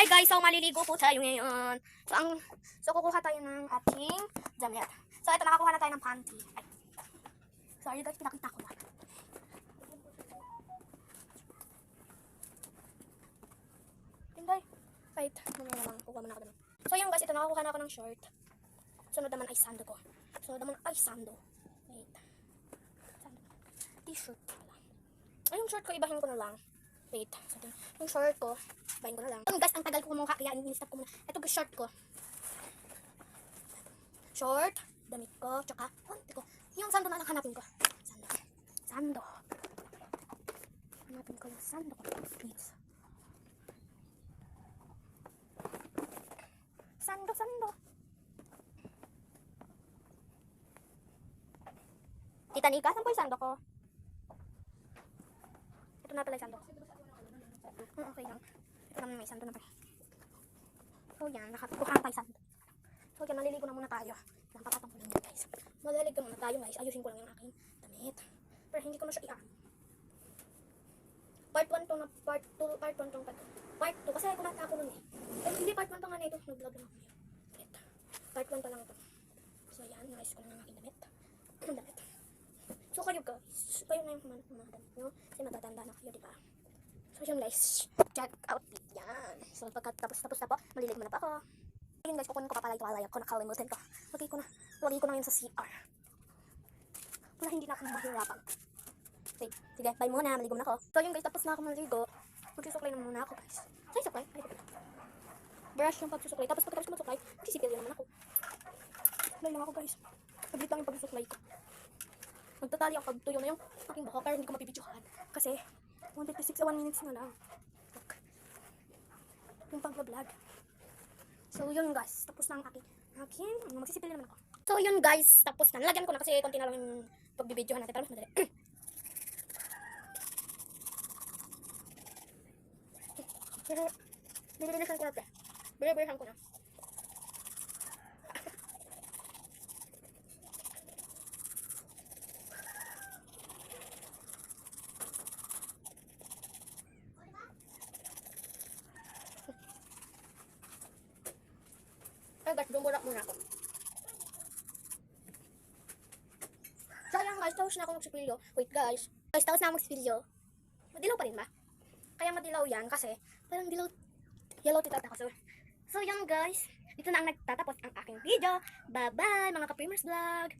Hi guys, so maliligo po tayo ngayon. So kukuha tayo ng ating damit. So ito, nakakuha na tayo ng panty. Ay. Sorry guys, pinakita ko na. Tinday. Wait, kukuha mo na ako naman. So yung guys, ito nakakuha na ako ng short. Sunod naman ay sando ko. Sunod naman ay sando. Wait. Sando. T-shirt ko lang. Ay, yung short ko, ibahin ko na lang. Wait. So, yung short ko, ibahin ko na lang. Guys, ang tagal ko kumuha, kaya in-stop ko muna. Ito guys, short ko. Short, damit ko, tsaka konti ko. Yung sando na lang hanapin ko. Sando. Sando. Hanapin ko yung sando ko. Wait. Sando, sando. Tita Nika, saan po yung sando ko? Ito na pala yung sando ko. Okay lang. Ito naman may sando na pala. So yan, nakakuha na tayo sando. So yan, maliligo na muna tayo. Napakatang ko lang yan guys. Maliligo muna tayo guys. Ayusin ko lang yung aking damit. Pero hindi ko na siya i-aan. Part 1 to na, part 2, part 1 to, part 2. Kasi kumanta ako nun eh. Hindi, part 1 pa nga na ito. Nag-vlog lang ako yun. Part 1 pa lang ito. So yan, nais ko lang ang aking damit. Damit. So kayo guys, kayo na yung humanap ng mga damit nyo. Kasi matatanda na kayo, diba? So yun guys, check outfit yan. So pagkatapos na po, malilig mo na pa ako. Yun guys, kukunin ko pa pala ito, alay ako, nakalimutan ko. Lagay ko na yun sa CR. Wala, hindi na ako mahirapan. Okay, sige, bye muna, maligo na ako. So yun guys, tapos na ako maligo. Magsusuklay na muna ako guys. Ay, suklay? Ay, brush yung pagsusuklay. Tapos pagkatapos ko magsuklay, magsisikil naman ako. Suklay lang ako guys. Saglit lang yung pagsusuklay ko. Magtatali ako pag tuyo na yung aking buhok, pero hindi ko mapipidyohan. Kasi 1 minutes na lang. Look. Yung pang-vlog. So yun guys, tapos na ang aking magsisipil naman ako. So yun guys, tapos na. Nalagyan ko na kasi konti na lang yung pagbibidyohan natin. Pero mas madali. Bililisan ko na pre. Bililisan ko na. Ay guys, bumurak muna ako. So ayan guys, tapos na ako magsipilyo. Wait guys. Guys, tapos na ako magsipilyo. Madilaw pa rin ba? Kaya madilaw yan kasi parang dilaw, yellow titat ako. So yun guys, dito na ang nagtatapos ang aking video. Bye bye mga ka-Primers Vlog.